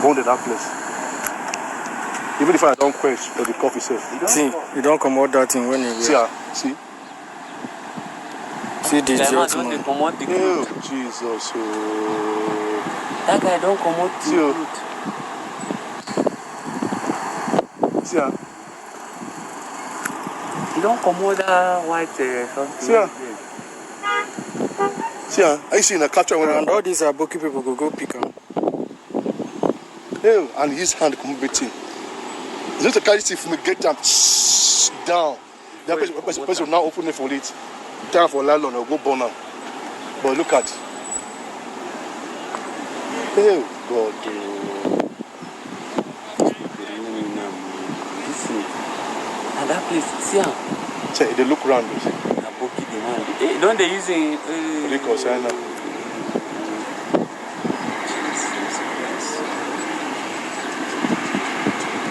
bonded that place. Even if I don't quench for the coffee safe. See, you don't come out that thing when you see. See the idiot man. Oh, Jesus. That guy don't come out the good. See. You don't come out that white something. See, I see in a capture when and all these Aboki people go pick him. Yeah, and his hand come between. Just to carry it from me, get them down. The person now open it for it. Time for nylon or go burn now. But look at. Oh God. And that place, see how? They look around. Don't they use it? Because I know.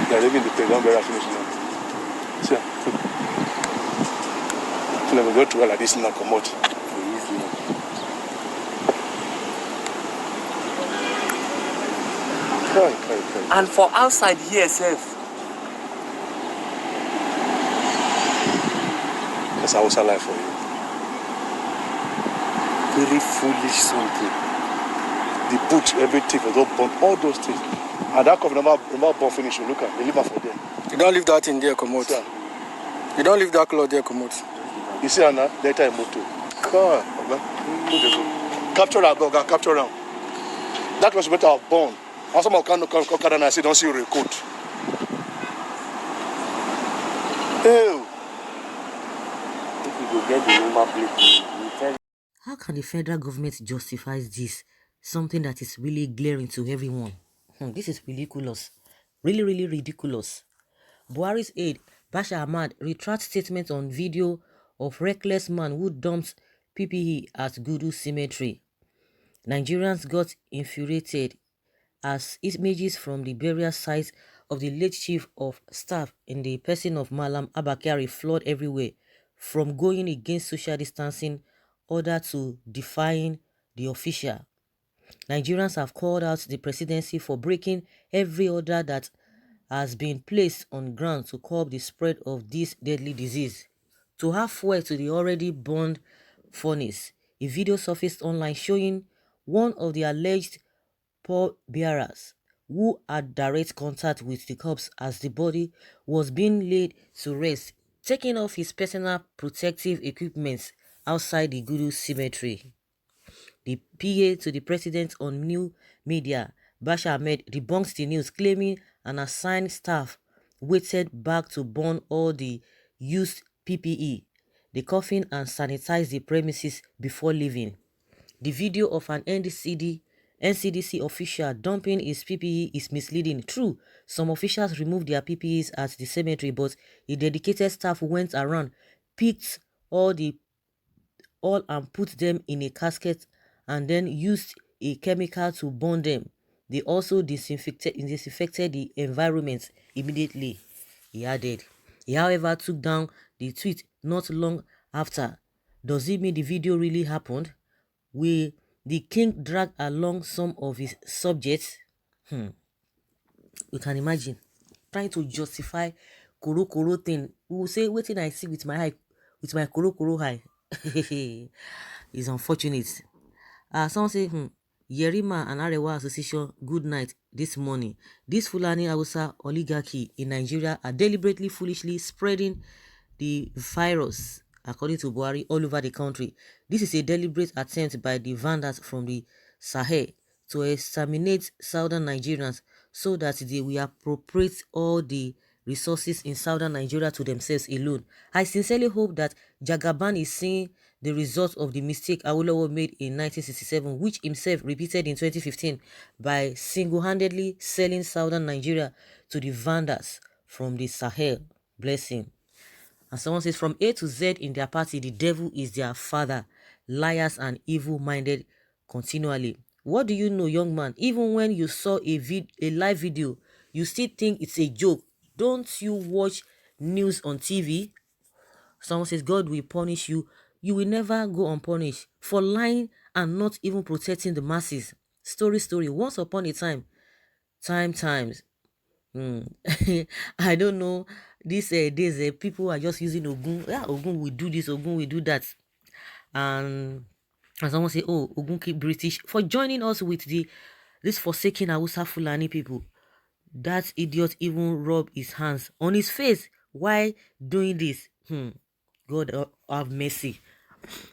They're living the playground very finish now. See? So let me go to like this now come out. Cry. And for outside here, safe. That's how I life for you. Very foolish something. The boots, everything was all burnt, all those things. And that coffee never burn finish. You look at, they leave it for them. You don't leave that in there, come out. Yeah. You don't leave that cloth there, come out. You see, Anna, that time motor. God, capture that dog, capture them. That was better have born. And some of can and I say, don't see your coat. Ew. If you go get the number plate, you tell. How can the federal government justify this? Something that is really glaring to everyone. This is ridiculous. Really ridiculous. Buhari's aide, Bashir Ahmad, retracts statement on video of reckless man who dumps PPE at Gudu Cemetery. Nigerians got infuriated as images from the burial site of the late chief of staff in the person of Malam Abakari flood everywhere, from going against social distancing order to defying the official. Nigerians have called out the presidency for breaking every order that has been placed on ground to curb the spread of this deadly disease. To have fuel to the already burned furnace, a video surfaced online showing one of the alleged pallbearers who had direct contact with the corpse as the body was being laid to rest, taking off his personal protective equipment outside the Gudu cemetery. The PA to the president on new media, Bashir Ahmed, debunks the news, claiming an assigned staff waited back to burn all the used PPE, the coffin, and sanitize the premises before leaving. The video of an NCDC official dumping his PPE is misleading. True, some officials removed their PPEs at the cemetery, but a dedicated staff went around, picked all and put them in a casket and then used a chemical to burn them. They also disinfected the environment immediately, he added. He, however, took down the tweet not long after. Does it mean the video really happened? Will the king drag along some of his subjects? We can imagine trying to justify koro thing. We will say, waiting I see with my eye, with my koro eye. It's unfortunate. Someone say, Yerima and Arewa Association, good night this morning. This Fulani Hausa oligarchy in Nigeria are deliberately, foolishly spreading the virus, according to Buhari, all over the country. This is a deliberate attempt by the vandals from the Sahel to exterminate southern Nigerians so that they will appropriate all the resources in southern Nigeria to themselves alone. I sincerely hope that Jagaban is seeing the result of the mistake Awolowo made in 1967, which himself repeated in 2015 by single-handedly selling southern Nigeria to the vandals from the Sahel. Bless him. And someone says, from A to Z in their party, the devil is their father, liars and evil-minded continually. What do you know, young man? Even when you saw a live video, you still think it's a joke. Don't you watch news on TV? Someone says, God will punish you. You will never go unpunished for lying and not even protecting the masses. Story. Once upon a time, times. I don't know. These days, people are just using Ogun. Yeah, Ogun will do this, Ogun will do that. And someone say, oh, Ogun keep British for joining us with this forsaken Hausa Fulani people. That idiot even rub his hands on his face. Why doing this? God have mercy.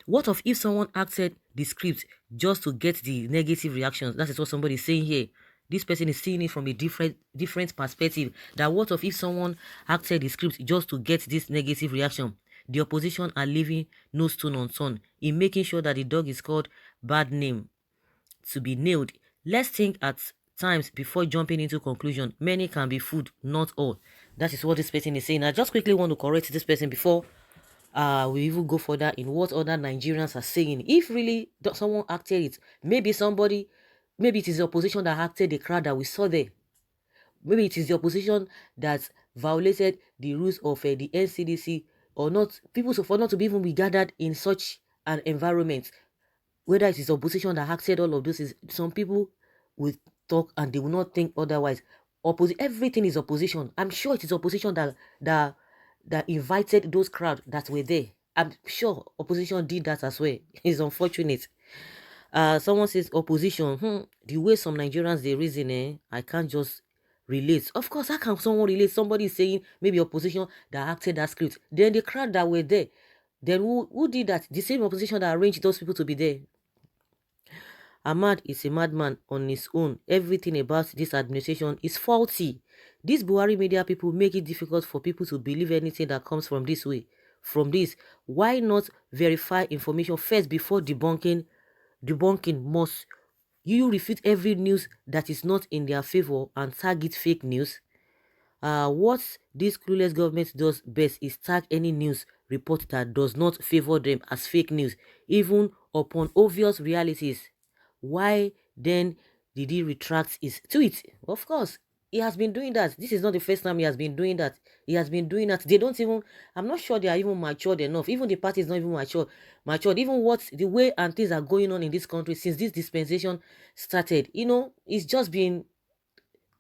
What of if someone acted the script just to get the negative reactions? That is what somebody is saying here. This person is seeing it from a different perspective. That what of if someone acted the script just to get this negative reaction? The opposition are leaving no stone unturned in making sure that the dog is called bad name to be nailed. Let's think at times before jumping into conclusion. Many can be food, not all. That is what this person is saying. I just quickly want to correct this person before we even go further in what other Nigerians are saying. If really someone acted it, maybe it is the opposition that acted the crowd that we saw there. Maybe it is the opposition that violated the rules of the NCDC or not. People so for not to even be gathered in such an environment. Whether it is opposition that acted all of this, is some people will talk and they will not think otherwise. Everything is opposition. I'm sure it is opposition that invited those crowds that were there. I'm sure opposition did that as well. It's unfortunate. Someone says opposition. The way some Nigerians they reason, I can't just relate. Of course, how can someone relate? Somebody is saying maybe opposition that acted that script. Then the crowd that were there. Then who did that? The same opposition that arranged those people to be there. Ahmad is a madman on his own. Everything about this administration is faulty. These Buhari media people make it difficult for people to believe anything that comes from this way. From this, why not verify information first before debunking? Debunking must you refute every news that is not in their favor and target fake news. What this clueless government does best is tag any news report that does not favor them as fake news, even upon obvious realities. Why then did he retract his tweet? Of course, he has been doing that. This is not the first time he has been doing that. He has been doing that. They don't even, I'm not sure they are even matured enough. Even the party is not even matured. Even the way and things are going on in this country since this dispensation started, it's just been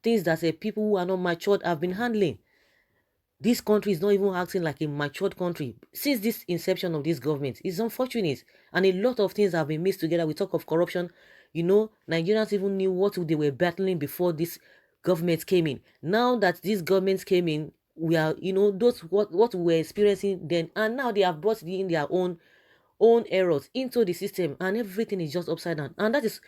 things that people who are not matured have been handling. This country is not even acting like a matured country since this inception of this government. It's unfortunate. And a lot of things have been mixed together. We talk of corruption. Nigerians even knew what they were battling before this government came in. Now that this government came in, we are, those what we were experiencing then, and now they have brought in their own errors into the system, and everything is just upside down. And that is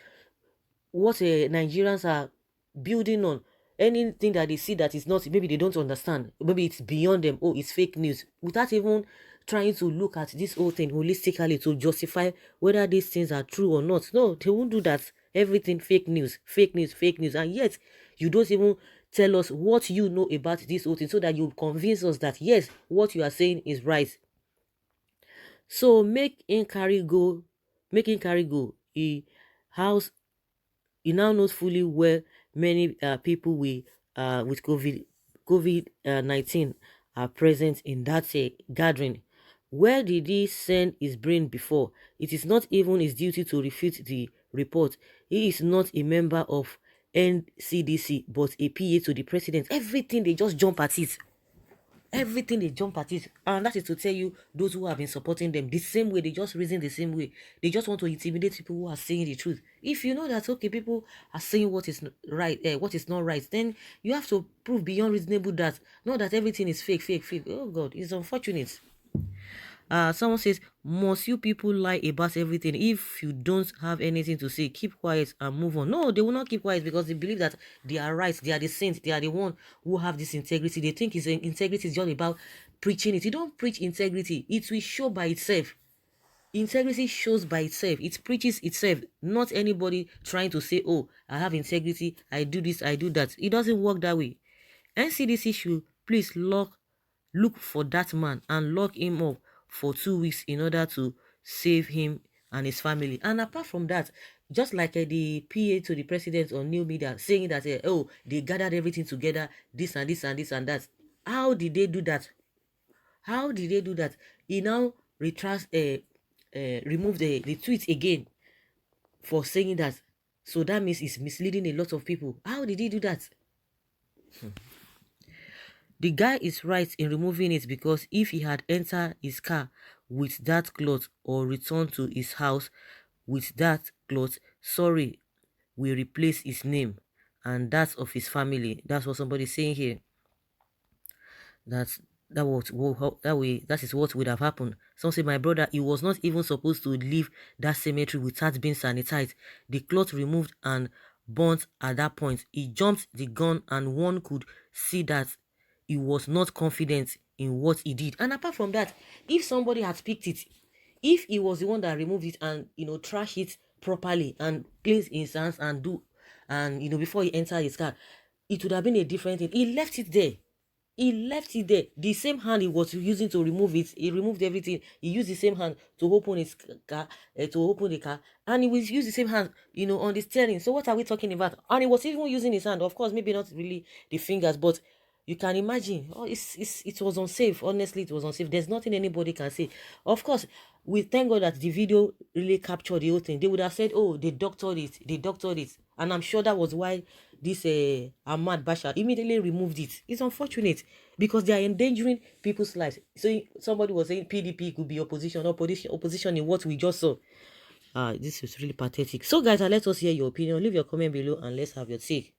what Nigerians are building on. Anything that they see that is not, maybe they don't understand, maybe it's beyond them, oh, it's fake news, without even trying to look at this whole thing holistically to justify whether these things are true or not. No, they won't do that. Everything fake news, fake news, fake news. And yet you don't even tell us what you know about this whole thing so that you convince us that yes, what you are saying is right. So make him carry go. He now knows fully well many people with COVID-19 are present in that gathering. Where did he send his brain before? It is not even his duty to refute the report. He is not a member of NCDC, but a PA to the president. Everything, they just jump at it. Everything they jump at it. And that is to tell you, those who have been supporting them the same way, they just reason the same way. They just want to intimidate people who are saying the truth. If you know that, okay, people are saying what is right, what is not right, then you have to prove beyond reasonable that, not that everything is fake. Oh God, it's unfortunate. Someone says, must you people lie about everything? If you don't have anything to say, keep quiet and move on. No, they will not keep quiet because they believe that they are right. They are the saints. They are the one who have this integrity. They think integrity is just about preaching it. You don't preach integrity. It will show by itself. Integrity shows by itself. It preaches itself. Not anybody trying to say, oh, I have integrity, I do this, I do that. It doesn't work that way. NCDC should please look for that man and lock him up for 2 weeks in order to save him and his family. And apart from that, just like the PA to the president on new media saying that, oh, they gathered everything together, this and this and this and that. How did they do that? How did they do that? He now removed the tweet again for saying that. So that means it's misleading a lot of people. How did he do that? The guy is right in removing it, because if he had entered his car with that cloth or returned to his house with that cloth, sorry, we replace his name and that of his family. That's what somebody's saying here. That is what would have happened. Some say, my brother, he was not even supposed to leave that cemetery without being sanitized. The cloth removed and burnt at that point. He jumped the gun, and one could see that he was not confident in what he did. And apart from that, if somebody had picked it, if he was the one that removed it and, trash it properly and cleans his hands and before he entered his car, it would have been a different thing. He left it there. He left it there. The same hand he was using to remove it, he removed everything. He used the same hand to open his car, the car, and he was used the same hand, on the steering. So what are we talking about? And he was even using his hand. Of course, maybe not really the fingers, but you can imagine. Oh, it was unsafe. Honestly, it was unsafe. There's nothing anybody can say. Of course, we thank God that the video really captured the whole thing. They would have said, oh, they doctored it. And I'm sure that was why this Ahmad Bashar immediately removed it. It's unfortunate because they are endangering people's lives. So somebody was saying PDP could be opposition in what we just saw. This is really pathetic. So guys, let us hear your opinion. Leave your comment below and let's have your take.